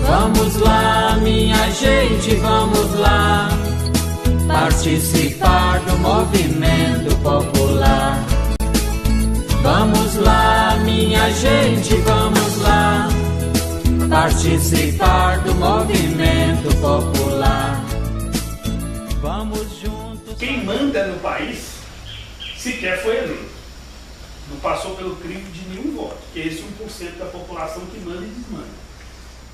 Vamos lá, minha gente, vamos lá participar do movimento popular. Vamos lá, minha gente, vamos lá participar do movimento popular. Vamos juntos. Quem manda no país sequer foi eleito. Não passou pelo crivo de nenhum voto, que é esse 1% da população que manda e desmanda.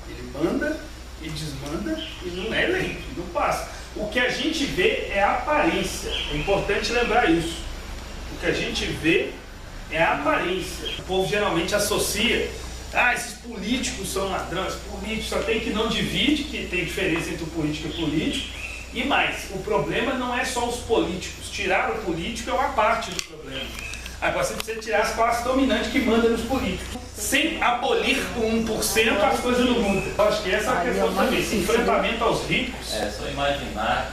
Ele manda e desmanda e não é eleito, não passa. O que a gente vê é a aparência. É importante lembrar isso. O que a gente vê é a aparência. O povo geralmente associa: esses políticos são ladrões, políticos só tem que não divide, que tem diferença entre o político e o político. E mais, o problema não é só os políticos. Tirar o político é uma parte do problema. Agora você precisa tirar as classes dominantes que mandam nos políticos. Sem abolir o 1%, as coisas não mudam. Eu acho que essa é a questão também, esse enfrentamento aos ricos. É só imaginar,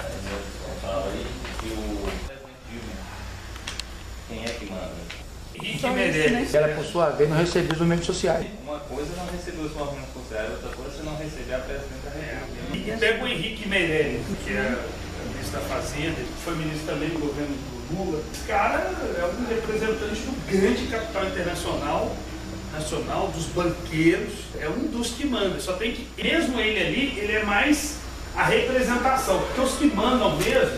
fala aí, que o presidente Dilma, quem é que manda? Henrique Meirelles. Ela, por sua vez, não recebeu os movimentos sociais. Uma coisa é não receber os movimentos sociais, outra coisa é não receber a presidente da República. E pega o Henrique Meirelles, que é ministro da Fazenda, que foi ministro também do governo do Lula. Esse cara é um representante do grande capital internacional, nacional, dos banqueiros, é um dos que manda. Só tem que, mesmo ele ali, ele é mais a representação, porque os que mandam mesmo,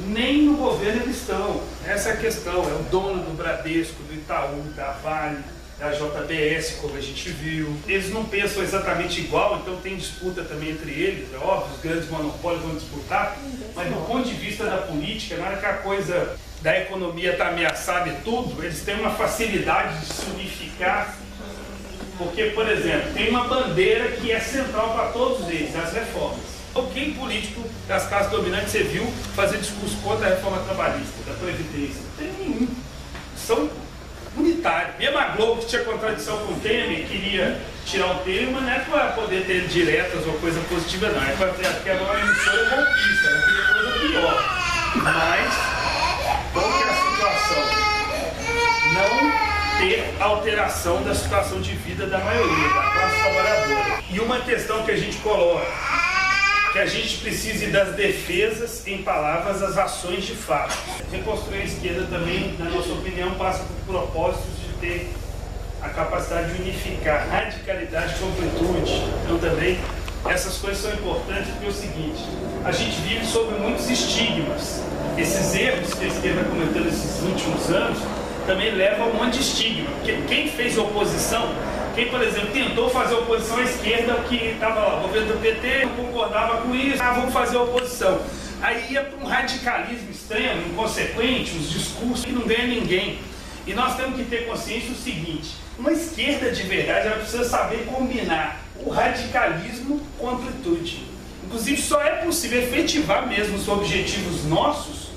nem no governo eles estão. Essa é a questão, é o dono do Bradesco, do Itaú, da Vale, da JBS, como a gente viu. Eles não pensam exatamente igual, então tem disputa também entre eles, é óbvio, os grandes monopólios vão disputar, mas do ponto de vista da política, na hora que a coisa da economia está ameaçada e tudo, eles têm uma facilidade de se unificar, porque, por exemplo, tem uma bandeira que é central para todos eles, as reformas. Alguém político das classes dominantes você viu fazer discurso contra a reforma trabalhista, da Previdência? Não tem nenhum. São unitários. Mesmo a Globo, que tinha contradição com o Temer, queria tirar o Temer, mas não é para poder ter diretas ou coisa positiva, não. É porque era uma emissora golpista, ela queria coisa pior. Mas, qual que é a situação? Não ter alteração da situação de vida da maioria, da classe trabalhadora. E uma questão que a gente coloca, que a gente precise das defesas, em palavras, as ações de fato. Reconstruir a esquerda também, na nossa opinião, passa por propósitos de ter a capacidade de unificar radicalidade com amplitude. Então também essas coisas são importantes porque é o seguinte, a gente vive sobre muitos estigmas. Esses erros que a esquerda cometeu nesses últimos anos também levam a um monte de estigma. Porque quem fez oposição, quem, por exemplo, tentou fazer oposição à esquerda, que estava lá, o governo do PT não concordava com isso, vamos fazer oposição. Aí ia para um radicalismo extremo, inconsequente, os discursos que não ganha ninguém. E nós temos que ter consciência do seguinte, uma esquerda de verdade, ela precisa saber combinar o radicalismo com a amplitude. Inclusive, só é possível efetivar mesmo os objetivos nossos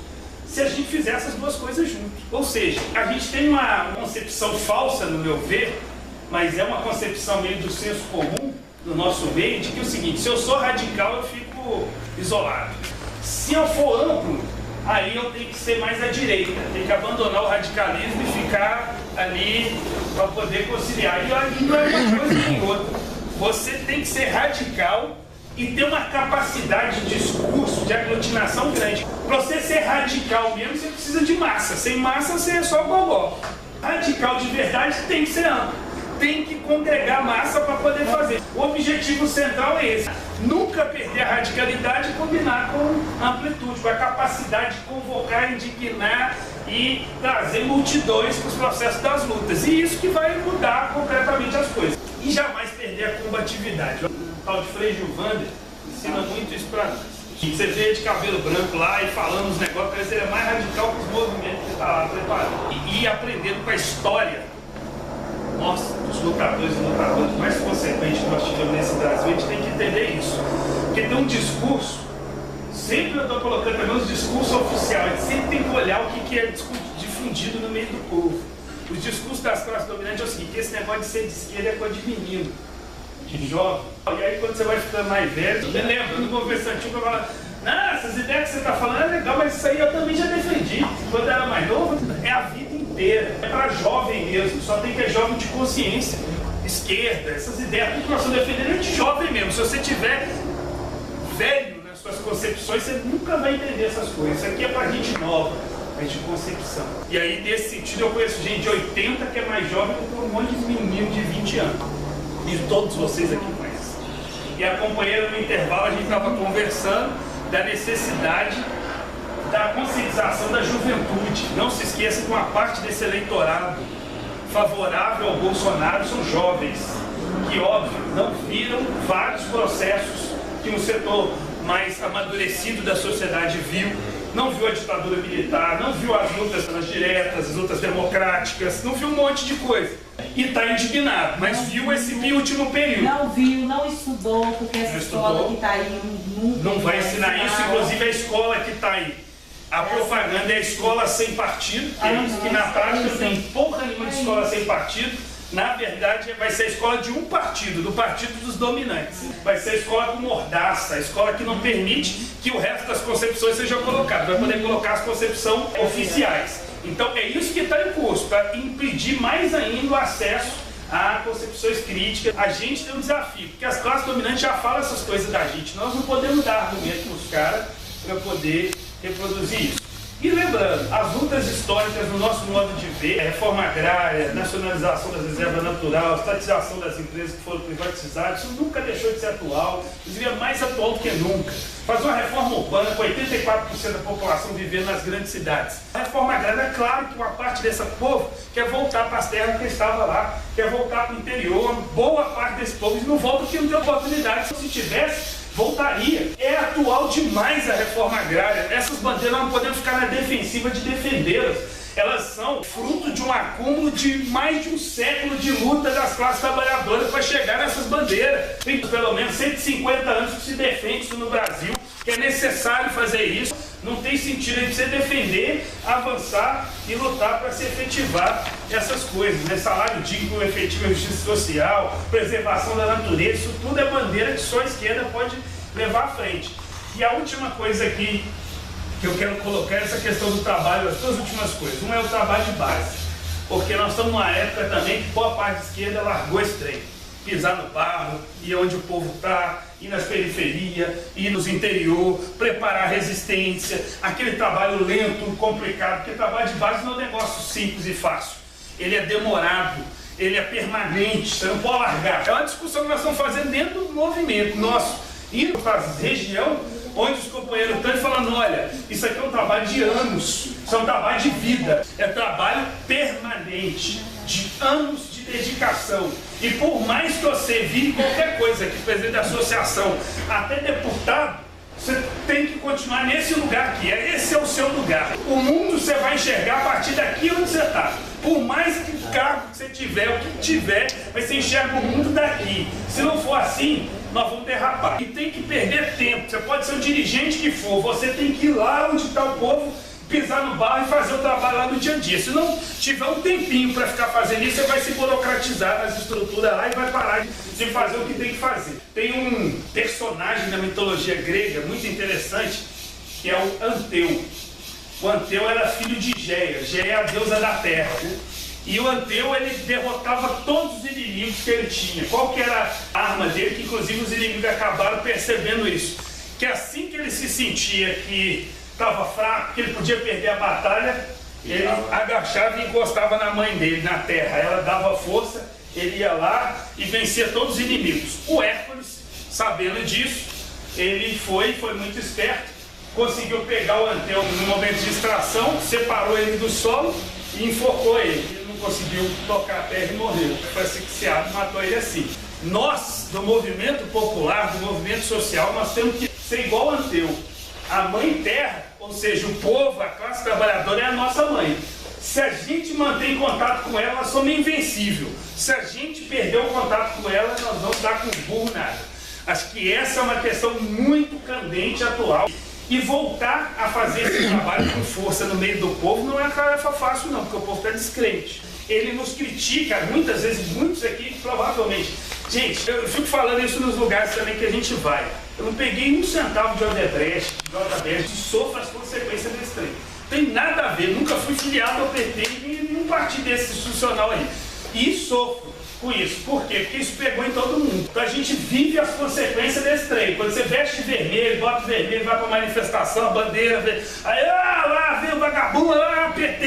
se a gente fizer essas duas coisas juntos. Ou seja, a gente tem uma concepção falsa, no meu ver, mas é uma concepção meio do senso comum no nosso meio, de que é o seguinte, se eu sou radical eu fico isolado. Se eu for amplo, aí eu tenho que ser mais à direita, tenho que abandonar o radicalismo e ficar ali para poder conciliar. E aí não é uma coisa nem outra. Você tem que ser radical e ter uma capacidade de discurso, de aglutinação grande. Para você ser radical mesmo, você precisa de massa. Sem massa, você é só gogó. Radical de verdade tem que ser amplo. Tem que congregar massa para poder fazer. O objetivo central é esse. Nunca perder a radicalidade e combinar com a amplitude, com a capacidade de convocar, indignar e trazer multidões para os processos das lutas. E isso que vai mudar completamente as coisas. E jamais perder a combatividade. O tal de Frei Gilvander ensina muito isso para nós. Você vê de cabelo branco lá e falando os negócios, parece que ele é mais radical que os movimentos que ele está lá preparando. E aprendendo com a história. Nossa, os lutadores e lutadoras mais consequentes que nós tivemos nesse Brasil, a gente tem que entender isso. Porque tem um discurso, sempre eu estou colocando também os discursos oficiais, a gente sempre tem que olhar o que é difundido no meio do povo. Os discursos das classes dominantes é o seguinte, esse negócio de ser de esquerda é coisa de menino, de jovem. E aí quando você vai ficando mais velho, você lembra, no conversantinho, eu falo, não, essas ideias que você está falando é legal, mas isso aí eu também já defendi. Quando eu era mais novo, é a vida inteira. É para jovem mesmo, só tem que ser jovem de consciência. esquerda, essas ideias, tudo que nós estamos defendendo é de jovem mesmo. Se você tiver velho nas suas concepções, você nunca vai entender essas coisas. Isso aqui é pra gente nova, gente de concepção. E aí, nesse sentido, eu conheço gente de 80 que é mais jovem do que um monte de menino de 20 anos. E todos vocês aqui conhecem. E a companheira, no intervalo, a gente estava conversando da necessidade da conscientização da juventude. Não se esqueça que uma parte desse eleitorado favorável ao Bolsonaro são jovens, que, óbvio, não viram vários processos que um setor mais amadurecido da sociedade viu. Não viu a ditadura militar, não viu as lutas pelas diretas, as lutas democráticas, não viu um monte de coisa. E está indignado, mas viu esse último período. Não viu, não estudou, porque essa escola que está aí não vai ensinar isso, inclusive a escola que está aí. A propaganda é a escola sem partido, que na prática tem pouca nenhuma de escola sem partido. Na verdade, vai ser a escola de um partido, do partido dos dominantes. Vai ser a escola com mordaça, a escola que não permite que o resto das concepções sejam colocadas. Vai poder colocar as concepções oficiais. Então é isso que está em curso, para impedir mais ainda o acesso a concepções críticas. A gente tem um desafio, porque as classes dominantes já falam essas coisas da gente. Nós não podemos dar argumento para os caras para poder reproduzir isso. E lembrando, as lutas históricas no nosso modo de ver, reforma agrária, nacionalização das reservas naturais, estatização das empresas que foram privatizadas, isso nunca deixou de ser atual, inclusive é mais atual do que nunca. Fazer uma reforma urbana com 84% da população vivendo nas grandes cidades. A reforma agrária, é claro que uma parte desse povo quer voltar para as terras que estava lá, quer voltar para o interior, boa parte desse povo não volta porque não tem oportunidade. Se tivesse, voltaria. É atual demais a reforma agrária. Essas bandeiras não podemos ficar na defensiva de defendê-las. Elas são fruto de um acúmulo de mais de um século de luta das classes trabalhadoras para chegar nessas bandeiras. Tem pelo menos 150 anos que se defende isso no Brasil, que é necessário fazer isso. Não tem sentido a gente defender, avançar e lutar para se efetivar essas coisas, né? Salário digno, efetivo, justiça social, preservação da natureza, isso tudo é bandeira que só a esquerda pode levar à frente. E a última coisa aqui que eu quero colocar é essa questão do trabalho, as duas últimas coisas. Uma é o trabalho de base, porque nós estamos numa época também que boa parte da esquerda largou esse trem. Pisar no barro, ir onde o povo está, ir nas periferias, ir nos interior, preparar resistência, aquele trabalho lento, complicado, porque trabalho de base não é um negócio simples e fácil. Ele é demorado, ele é permanente, você não pode largar. É uma discussão que nós estamos fazendo dentro do movimento nosso, indo para a região onde os companheiros estão falando, olha, isso aqui é um trabalho de anos, isso é um trabalho de vida, é trabalho permanente, de anos de dedicação. E por mais que você vire qualquer coisa aqui, presidente da associação, até deputado, você tem que continuar nesse lugar aqui. Esse é o seu lugar. O mundo você vai enxergar a partir daqui onde você está. Por mais que cargo que você tiver, o que tiver, você enxerga o mundo daqui. Se não for assim, nós vamos derrapar. E tem que perder tempo. Você pode ser o dirigente que for, você tem que ir lá onde está o povo, pisar no barro e fazer o trabalho lá no dia a dia. Se não tiver um tempinho para ficar fazendo isso, você vai se burocratizar nas estruturas lá e vai parar de fazer o que tem que fazer. Tem um personagem da mitologia grega muito interessante, que é o Anteu. O Anteu era filho de Géia. Géia é a deusa da terra. E o Anteu, ele derrotava todos os inimigos que ele tinha. Qual que era a arma dele? Que inclusive os inimigos acabaram percebendo isso. Que assim que ele se sentia que estava fraco, que ele podia perder a batalha, ele agachava e encostava na mãe dele, na terra. Ela dava força, ele ia lá e vencia todos os inimigos. O Hércules, sabendo disso, ele foi muito esperto, conseguiu pegar o Anteu no momento de extração, separou ele do solo e enforcou ele. Ele não conseguiu tocar a terra e morreu. Foi asfixiado, matou ele assim. Nós, do movimento popular, do movimento social, nós temos que ser igual ao Anteu. A mãe terra, ou seja, o povo, a classe trabalhadora é a nossa mãe. Se a gente mantém contato com ela, nós somos invencíveis. Se a gente perder o contato com ela, nós vamos dar com burro nada. Acho que essa é uma questão muito candente atual. E voltar a fazer esse trabalho com força no meio do povo não é uma tarefa fácil não, porque o povo está descrente. Ele nos critica, muitas vezes, muitos aqui, provavelmente. Gente, eu fico falando isso nos lugares também que a gente vai. Eu não peguei um centavo de Odebrecht, de JBS, e sofro as consequências desse trem. Tem nada a ver, nunca fui filiado ao PT, nem nenhum partido desse institucional aí. E sofro. com isso. Por quê? Porque isso pegou em todo mundo. Então a gente vive as consequências desse trem. Quando você veste vermelho, bota vermelho, vai pra manifestação, bandeira, aí lá vem o vagabundo, lá PT,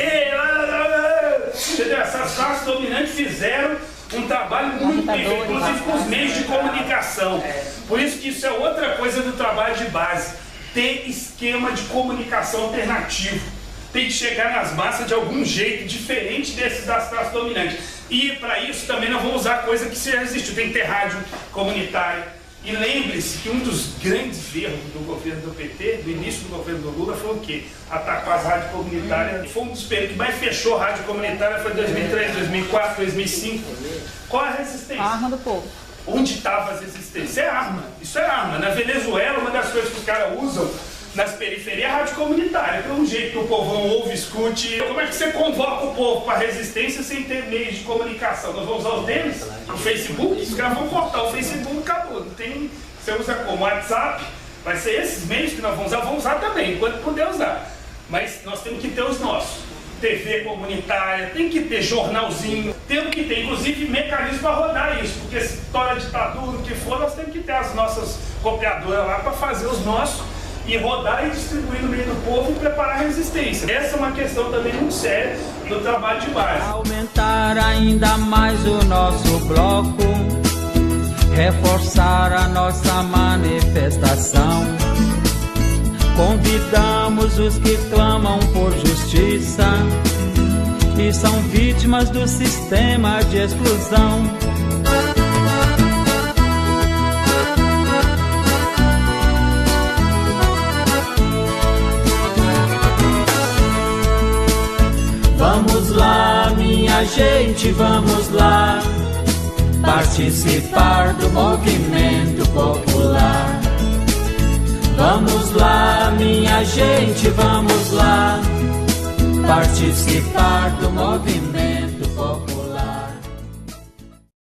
entendeu? Essas classes dominantes fizeram um trabalho muito bem feito, inclusive com os meios de comunicação. Por isso que isso é outra coisa do trabalho de base. Ter esquema de comunicação alternativo. Tem que chegar nas massas de algum jeito diferente desses das classes dominantes. E para isso também nós vamos usar coisa que já existiu. Tem que ter rádio comunitária. E lembre-se que um dos grandes erros do governo do PT, do início do governo do Lula, foi o quê? Atacar as rádios comunitárias. Foi um dos períodos que mais fechou a rádio comunitária, foi 2003, 2004, 2005. Qual a resistência? A arma do povo. Onde estava as resistências? É arma. Isso é arma. Na Venezuela, uma das coisas que os caras usam nas periferias é a rádio comunitária, que é um jeito que o povão ouve, escute. Como é que você convoca o povo para resistência sem ter meios de comunicação? Nós vamos usar os deles? O Facebook? Os caras vão cortar o Facebook, acabou. Não tem, você usa como WhatsApp, vai ser esses meios que nós vamos usar também, enquanto puder usar. Mas nós temos que ter os nossos. TV comunitária, tem que ter jornalzinho, temos que ter, inclusive, mecanismo para rodar isso, porque se toda ditadura, o que for, nós temos que ter as nossas copiadoras lá para fazer os nossos e rodar e distribuir no meio do povo e preparar a resistência. Essa é uma questão também muito séria no trabalho de base. Aumentar ainda mais o nosso bloco, reforçar a nossa manifestação. Convidamos os que clamam por justiça e são vítimas do sistema de exclusão. Vamos lá, minha gente, vamos lá participar do movimento popular. Vamos lá, minha gente, vamos lá participar do movimento popular.